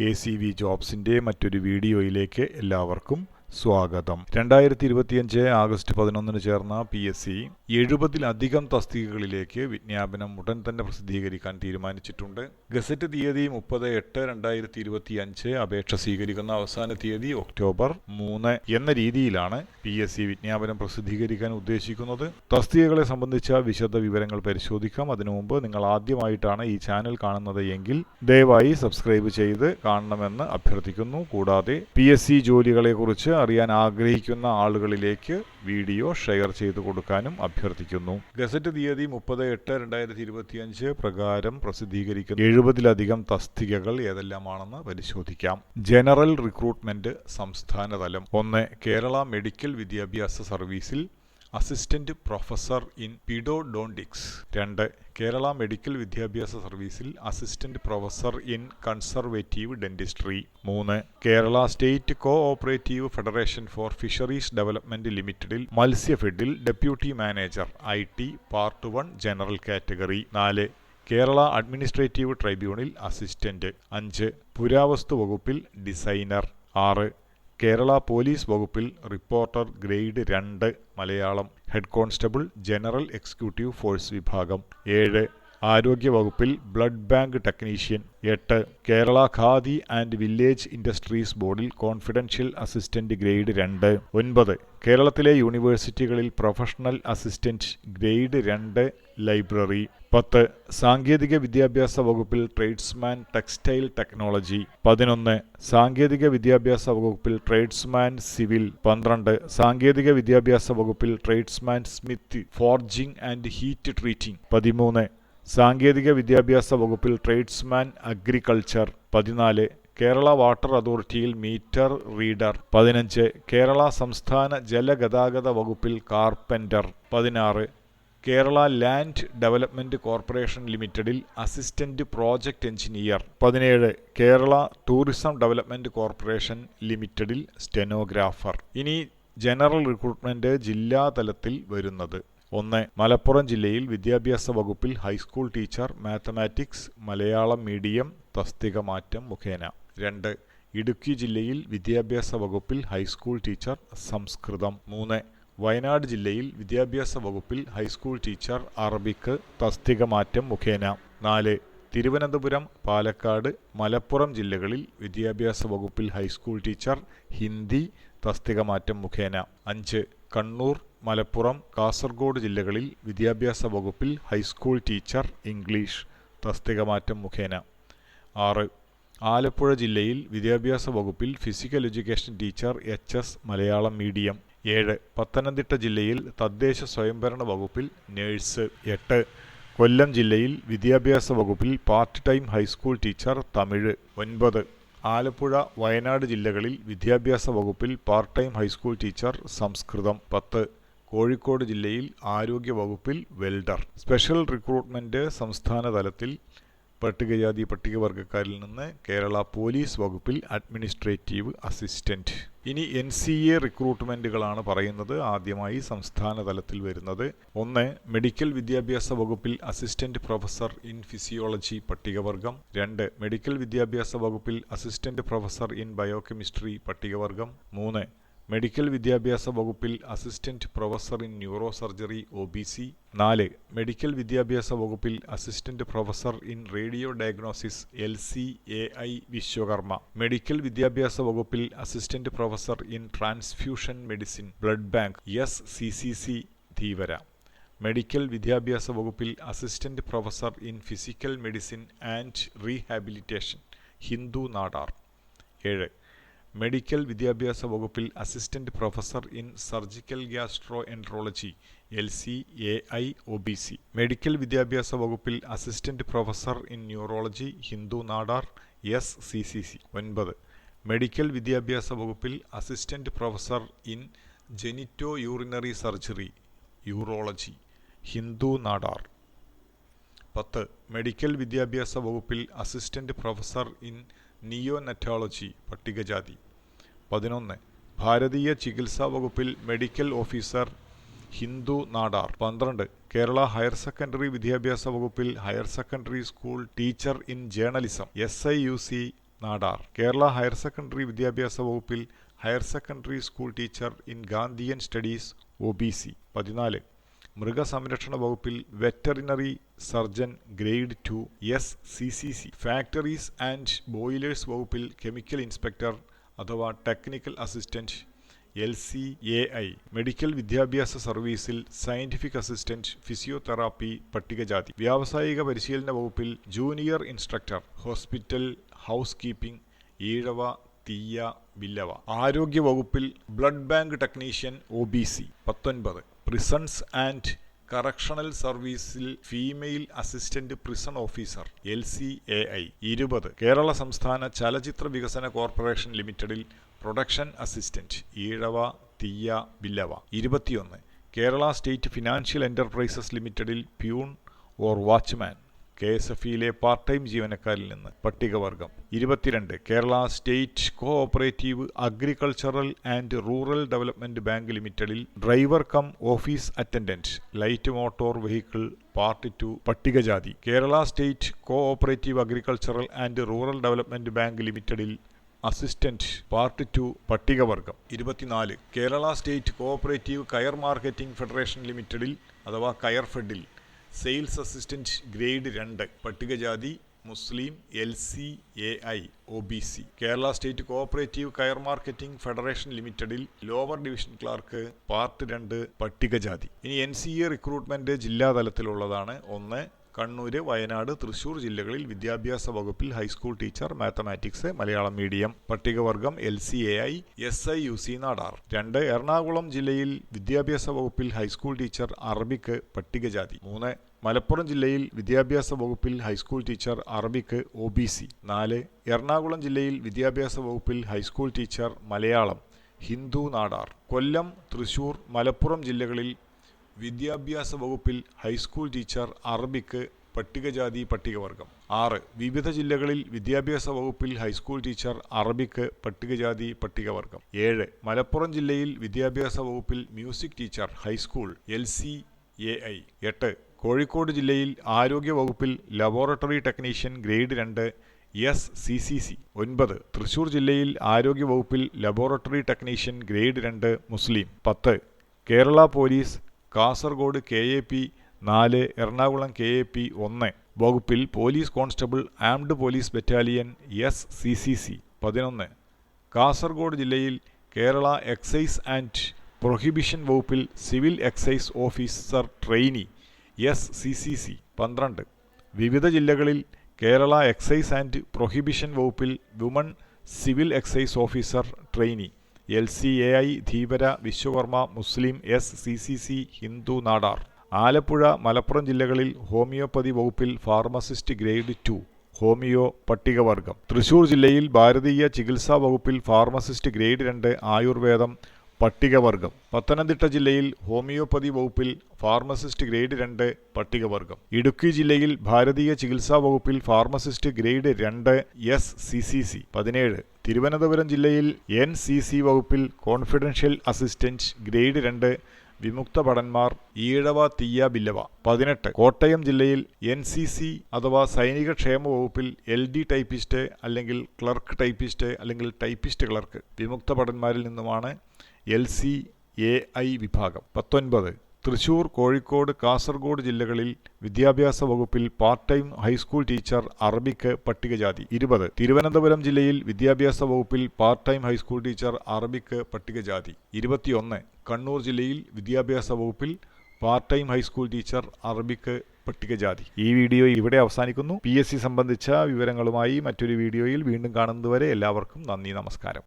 KCV ജോബ്സിൻ്റെ മറ്റൊരു വീഡിയോയിലേക്ക് എല്ലാവർക്കും സ്വാഗതം. 2025 ആഗസ്റ്റ് 11 ചേർന്ന PSC 70-ലധികം തസ്തികകളിലേക്ക് വിജ്ഞാപനം ഉടൻ തന്നെ പ്രസിദ്ധീകരിക്കാൻ തീരുമാനിച്ചിട്ടുണ്ട്. ഗസറ്റ് തീയതി 30/8/2025, അപേക്ഷ സ്വീകരിക്കുന്ന അവസാന തീയതി ഒക്ടോബർ 3 എന്ന രീതിയിലാണ് PSC വിജ്ഞാപനം പ്രസിദ്ധീകരിക്കാൻ ഉദ്ദേശിക്കുന്നത്. തസ്തികകളെ സംബന്ധിച്ച വിശദ വിവരങ്ങൾ പരിശോധിക്കാം. അതിനു മുമ്പ് നിങ്ങൾ ആദ്യമായിട്ടാണ് ഈ ചാനൽ കാണുന്നത് എങ്കിൽ ദയവായി സബ്സ്ക്രൈബ് ചെയ്ത് കാണണമെന്ന് അഭ്യർത്ഥിക്കുന്നു. കൂടാതെ PSC ജോലികളെക്കുറിച്ച് അറിയാൻ ആഗ്രഹിക്കുന്ന ആളുകളിലേക്ക് വീഡിയോ ഷെയർ ചെയ്തു കൊടുക്കാനും അഭ്യർത്ഥിക്കുന്നു. ഗസറ്റ് തീയതി 30/8/2025 പ്രകാരം പ്രസിദ്ധീകരിക്കുന്ന 70-ലധികം തസ്തികകൾ ഏതെല്ലാമാണെന്ന് പരിശോധിക്കാം. ജനറൽ റിക്രൂട്ട്മെന്റ് സംസ്ഥാനതലം. 1. കേരള മെഡിക്കൽ വിദ്യാഭ്യാസ സർവീസിൽ assistant professor in pedodontics. 2. Kerala medical വിദ്യാഭ്യാസ സർവീസിൽ assistant professor in conservative dentistry. 3. Kerala state cooperative federation for fisheries development ലിമിറ്റഡിൽ മത്സ്യഫെഡിൽ deputy manager IT part 1 general category. 4. Kerala administrative tribunal assistant. 5. പുരാവസ്തു വകുപ്പിൽ ഡിസൈനർ. 6. കേരള പോലീസ് വകുപ്പിൽ reporter grade 2 Malayalam head constable general executive force വിഭാഗം. 7. ആരോഗ്യ വകുപ്പിൽ blood bank technician. 8. Kerala khadi and village industries ബോർഡിൽ confidential assistant grade 2. 9. കേരളത്തിലെ യൂണിവേഴ്സിറ്റികളിൽ പ്രൊഫഷണൽ അസിസ്റ്റന്റ് ഗ്രേഡ് 2 ലൈബ്രറി. 10. സാങ്കേതിക വിദ്യാഭ്യാസ വകുപ്പിൽ ട്രേഡ്സ്മാൻ ടെക്സ്റ്റൈൽ ടെക്നോളജി. 11. സാങ്കേതിക വിദ്യാഭ്യാസ വകുപ്പിൽ ട്രേഡ്സ്മാൻ സിവിൽ. 12. സാങ്കേതിക വിദ്യാഭ്യാസ വകുപ്പിൽ tradesman smith forging and heat treating. 13. സാങ്കേതിക വിദ്യാഭ്യാസ വകുപ്പിൽ ട്രേഡ്സ്മാൻ അഗ്രികൾച്ചർ. 14. കേരള വാട്ടർ അതോറിറ്റിയിൽ മീറ്റർ റീഡർ. 15. കേരള സംസ്ഥാന ജലഗതാഗത വകുപ്പിൽ carpenter. 16. Kerala land development corporation ലിമിറ്റഡിൽ assistant project engineer. 17. Kerala tourism development corporation ലിമിറ്റഡിൽ സ്റ്റെനോഗ്രാഫർ. ഇനി ജനറൽ റിക്രൂട്ട്മെന്റ് ജില്ലാ തലത്തിൽ വരുന്നത്. 1. മലപ്പുറം ജില്ലയിൽ വിദ്യാഭ്യാസ വകുപ്പിൽ high school teacher mathematics Malayalam medium തസ്തിക മാറ്റം മുഖേന. 2. ഇടുക്കി ജില്ലയിൽ വിദ്യാഭ്യാസ വകുപ്പിൽ ഹൈസ്കൂൾ ടീച്ചർ സംസ്കൃതം. 3. വയനാട് ജില്ലയിൽ വിദ്യാഭ്യാസ വകുപ്പിൽ ഹൈസ്കൂൾ ടീച്ചർ അറബിക്ക് തസ്തിക മാറ്റം മുഖേന. 4. തിരുവനന്തപുരം, പാലക്കാട്, മലപ്പുറം ജില്ലകളിൽ വിദ്യാഭ്യാസ വകുപ്പിൽ ഹൈസ്കൂൾ ടീച്ചർ ഹിന്ദി തസ്തിക മാറ്റം മുഖേന. 5. കണ്ണൂർ, മലപ്പുറം, കാസർഗോഡ് ജില്ലകളിൽ വിദ്യാഭ്യാസ വകുപ്പിൽ ഹൈസ്കൂൾ ടീച്ചർ ഇംഗ്ലീഷ് തസ്തിക മാറ്റം മുഖേന. 6. ആലപ്പുഴ ജില്ലയിൽ വിദ്യാഭ്യാസ വകുപ്പിൽ physical education teacher HS Malayalam medium. 7. Pathanamthitta ജില്ലയിൽ തദ്ദേശ സ്വയംഭരണ വകുപ്പിൽ നഴ്സ്. 8. കൊല്ലം ജില്ലയിൽ വിദ്യാഭ്യാസ വകുപ്പിൽ part time high school teacher Tamil. 9. Alappuzha, Wayanad ജില്ലകളിൽ വിദ്യാഭ്യാസ വകുപ്പിൽ പാർട്ട് ടൈം ഹൈസ്കൂൾ ടീച്ചർ സംസ്കൃതം. 10. കോഴിക്കോട് ജില്ലയിൽ ആരോഗ്യ വകുപ്പിൽ വെൽഡർ. സ്പെഷ്യൽ റിക്രൂട്ട്മെന്റ് സംസ്ഥാന തലത്തിൽ പട്ടികജാതി പട്ടികവർഗക്കാരിൽ നിന്ന് കേരള പോലീസ് വകുപ്പിൽ അഡ്മിനിസ്ട്രേറ്റീവ് അസിസ്റ്റന്റ്. ഇനി NCA റിക്രൂട്ട്മെന്റുകളാണ് പറയുന്നത്. ആദ്യമായി സംസ്ഥാന തലത്തിൽ വരുന്നത്. 1. മെഡിക്കൽ വിദ്യാഭ്യാസ വകുപ്പിൽ അസിസ്റ്റന്റ് പ്രൊഫസർ ഇൻ ഫിസിയോളജി പട്ടികവർഗം. 2. മെഡിക്കൽ വിദ്യാഭ്യാസ വകുപ്പിൽ അസിസ്റ്റന്റ് പ്രൊഫസർ ഇൻ ബയോകെമിസ്ട്രി പട്ടികവർഗം. 3. മെഡിക്കൽ വിദ്യാഭ്യാസ വകുപ്പിൽ assistant professor in neuro surgery OBC. 4. Medical വിദ്യാഭ്യാസ വകുപ്പിൽ assistant professor in radio diagnosis LCAI Vishwakarma. Medical വിദ്യാഭ്യാസ വകുപ്പിൽ assistant professor in transfusion medicine blood bank SCCC Dheevara. Medical വിദ്യാഭ്യാസ വകുപ്പിൽ assistant professor in physical medicine and rehabilitation Hindu Nadar. 7. Medical വിദ്യാഭ്യാസ വകുപ്പിൽ assistant professor in surgical gastro enterology LCAI OBC. Medical വിദ്യാഭ്യാസ വകുപ്പിൽ assistant professor in neurology Hindu Nadar SCCC. 9. Medical വിദ്യാഭ്യാസ വകുപ്പിൽ assistant professor in genito urinary surgery urology Hindu Nadar. 10. Medical വിദ്യാഭ്യാസ വകുപ്പിൽ assistant professor in neonatology പട്ടികജാതി. 11. ഭാരതീയ ചികിത്സാ വകുപ്പിൽ medical officer Hindu Nadar. 12. Kerala higher secondary വിദ്യാഭ്യാസ വകുപ്പിൽ higher secondary school teacher in journalism SIUC Nadar. Kerala higher secondary വിദ്യാഭ്യാസ വകുപ്പിൽ higher secondary school teacher in Gandhian studies OBC. 14. മൃഗസംരക്ഷണ വകുപ്പിൽ veterinary surgeon grade 2 SCCC. Factories and boilers വകുപ്പിൽ കെമിക്കൽ ഇൻസ്പെക്ടർ അഥവാ ടെക്നിക്കൽ അസിസ്റ്റന്റ് LCAI. മെഡിക്കൽ വിദ്യാഭ്യാസ സർവീസിൽ സയന്റിഫിക് അസിസ്റ്റന്റ് ഫിസിയോതെറാപ്പി പട്ടികജാതി. വ്യാവസായിക പരിശീലന വകുപ്പിൽ junior instructor hospital housekeeping Ezhava Thiyya വില്ലവ. ആരോഗ്യ വകുപ്പിൽ blood bank technician OBC. 19. Prisons and correctional സർവീസിൽ female assistant prison officer LCAI. 20. Kerala സംസ്ഥാന ചലച്ചിത്ര വികസന കോർപ്പറേഷൻ ലിമിറ്റഡിൽ production assistant Ezhava Thiyya Villava. 21. Kerala state financial enterprises ലിമിറ്റഡിൽ പ്യൂൺ ഓർ വാച്ച്മാൻ KSFയിലെ പാർട്ട് ടൈം ജീവനക്കാരിൽ നിന്ന് പട്ടികവർഗം. 22. Kerala state cooperative agricultural and rural development bank ലിമിറ്റഡിൽ driver cum office attendant light motor vehicle part 2 പട്ടികജാതി. Kerala state cooperative agricultural and rural development bank ലിമിറ്റഡിൽ assistant part 2 പട്ടികവർഗം. 24. Kerala state cooperative coir marketing federation ലിമിറ്റഡിൽ അഥവാ coir ഫെഡിൽ സെയിൽസ് അസിസ്റ്റന്റ് ഗ്രേഡ് 2 പട്ടികജാതി Muslim LCAI OBC. Kerala state cooperative coir marketing federation ലിമിറ്റഡിൽ lower division clerk part 2 പട്ടികജാതി. ഇനി NCA റിക്രൂട്ട്മെന്റ് ജില്ലാതലത്തിലുള്ളതാണ്. 1. കണ്ണൂർ, വയനാട്, തൃശൂർ ജില്ലകളിൽ വിദ്യാഭ്യാസ വകുപ്പിൽ high school teacher mathematics Malayalam medium പട്ടികവർഗം LCAI SIUC നാടാർ. 2. എറണാകുളം ജില്ലയിൽ വിദ്യാഭ്യാസ വകുപ്പിൽ ഹൈസ്കൂൾ ടീച്ചർ അറബിക്ക് പട്ടികജാതി. 3. മലപ്പുറം ജില്ലയിൽ വിദ്യാഭ്യാസ വകുപ്പിൽ ഹൈസ്കൂൾ ടീച്ചർ അറബിക്ക് OBC. 4. എറണാകുളം ജില്ലയിൽ വിദ്യാഭ്യാസ വകുപ്പിൽ ഹൈസ്കൂൾ ടീച്ചർ മലയാളം ഹിന്ദു നാടാർ. കൊല്ലം, തൃശൂർ, മലപ്പുറം ജില്ലകളിൽ വിദ്യാഭ്യാസ വകുപ്പിൽ ഹൈസ്കൂൾ ടീച്ചർ അറബിക്ക് പട്ടികജാതി പട്ടികവർഗം. 6. വിവിധ ജില്ലകളിൽ വിദ്യാഭ്യാസ വകുപ്പിൽ ഹൈസ്കൂൾ ടീച്ചർ അറബിക്ക് പട്ടികജാതി പട്ടികവർഗം. 7. മലപ്പുറം ജില്ലയിൽ വിദ്യാഭ്യാസ വകുപ്പിൽ music teacher high school LCAI. 8. Kozhikode ജില്ലയിൽ ആരോഗ്യ വകുപ്പിൽ laboratory technician grade 2 SCCC. 9. Thrissur ജില്ലയിൽ ആരോഗ്യ വകുപ്പിൽ ലബോറട്ടറി ടെക്നീഷ്യൻ ഗ്രേഡ് 2 മുസ്ലിം. 10. Kerala police Kasaragod KAP 4, Ernakulam KAP 1 വകുപ്പിൽ police constable armed police battalion SCCC. 11. Kasaragod ജില്ലയിൽ കേരള എക്സൈസ് ആൻഡ് പ്രൊഹിബിഷൻ വകുപ്പിൽ civil excise officer trainee SCCC. 12. വിവിധ ജില്ലകളിൽ കേരള എക്സൈസ് ആൻഡ് പ്രൊഹിബിഷൻ വകുപ്പിൽ woman civil excise officer trainee LCAI Dheevara Vishwakarma മുസ്ലിം SCCC Hindu Nadar. Alappuzha, Malappuram ജില്ലകളിൽ ഹോമിയോപ്പതി വകുപ്പിൽ pharmacist grade 2 homeo പട്ടികവർഗം. Thrissur ജില്ലയിൽ ഭാരതീയ ചികിത്സാ വകുപ്പിൽ ഫാർമസിസ്റ്റ് ഗ്രേഡ് 2 ആയുർവേദം പട്ടികവർഗം. പത്തനംതിട്ട ജില്ലയിൽ ഹോമിയോപ്പതി വകുപ്പിൽ ഫാർമസിസ്റ്റ് ഗ്രേഡ് 2 പട്ടികവർഗം. ഇടുക്കി ജില്ലയിൽ ഭാരതീയ ചികിത്സാ വകുപ്പിൽ ഫാർമസിസ്റ്റ് ഗ്രേഡ് 2 SCCC. 17. തിരുവനന്തപുരം ജില്ലയിൽ NCC വകുപ്പിൽ കോൺഫിഡൻഷ്യൽ അസിസ്റ്റന്റ് ഗ്രേഡ് 2 വിമുക്ത ഭടന്മാർ ഈഴവ തീയ ബില്ലവ. 18. കോട്ടയം ജില്ലയിൽ NCC അഥവാ സൈനിക ക്ഷേമ വകുപ്പിൽ LD ടൈപ്പിസ്റ്റ് അല്ലെങ്കിൽ ക്ലർക്ക് ടൈപ്പിസ്റ്റ് അല്ലെങ്കിൽ ടൈപ്പിസ്റ്റ് ക്ലർക്ക് വിമുക്ത ഭടന്മാരിൽ നിന്നുമാണ് LCAI വിഭാഗം. 19. തൃശൂർ, കോഴിക്കോട്, കാസർഗോഡ് ജില്ലകളിൽ വിദ്യാഭ്യാസ വകുപ്പിൽ പാർട്ട് ടൈം ഹൈസ്കൂൾ ടീച്ചർ അറബിക്ക് പട്ടികജാതി. 20. തിരുവനന്തപുരം ജില്ലയിൽ വിദ്യാഭ്യാസ വകുപ്പിൽ പാർട്ട് ടൈം ഹൈസ്കൂൾ ടീച്ചർ അറബിക്ക് പട്ടികജാതി. 21. കണ്ണൂർ ജില്ലയിൽ വിദ്യാഭ്യാസ വകുപ്പിൽ പാർട്ട് ടൈം ഹൈസ്കൂൾ ടീച്ചർ അറബിക്ക് പട്ടികജാതി. ഈ വീഡിയോ ഇവിടെ അവസാനിക്കുന്നു. PSC സംബന്ധിച്ച വിവരങ്ങളുമായി മറ്റൊരു വീഡിയോയിൽ വീണ്ടും കാണുന്നതുവരെ എല്ലാവർക്കും നന്ദി, നമസ്കാരം.